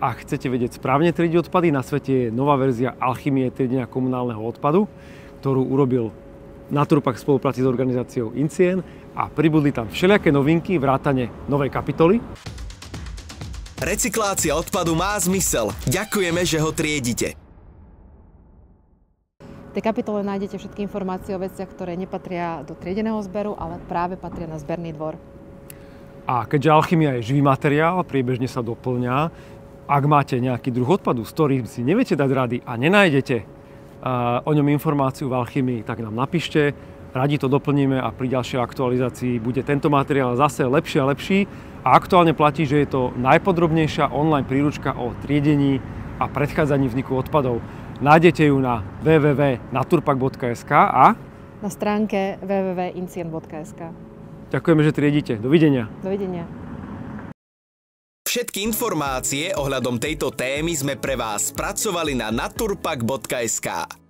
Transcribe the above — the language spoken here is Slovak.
Ak chcete vedieť správne triediť odpady, na svete je nová verzia alchymie triedenia komunálneho odpadu, ktorú urobil Naturpak v spolupráci s organizáciou INCIEN a pribudli tam všelijaké novinky, vrátane novej kapitoly. Recyklácia odpadu má zmysel. Ďakujeme, že ho triedite. V tej kapitole nájdete všetky informácie o veciach, ktoré nepatria do triedeného zberu, ale práve patria na zberný dvor. A keďže alchymia je živý materiál, priebežne sa doplňa, ak máte nejaký druh odpadu, z ktorým si neviete dať rady a nenájdete o ňom informáciu v alchymii, tak nám napíšte, radi to doplníme a pri ďalšej aktualizácii bude tento materiál zase lepší a lepší. A aktuálne platí, že je to najpodrobnejšia online príručka o triedení a predchádzaní vzniku odpadov. Nájdete ju na www.naturpak.sk a na stránke www.incien.sk. Ďakujeme, že triedite. Dovidenia. Dovidenia. Všetky informácie ohľadom tejto témy sme pre vás spracovali na naturpak.sk.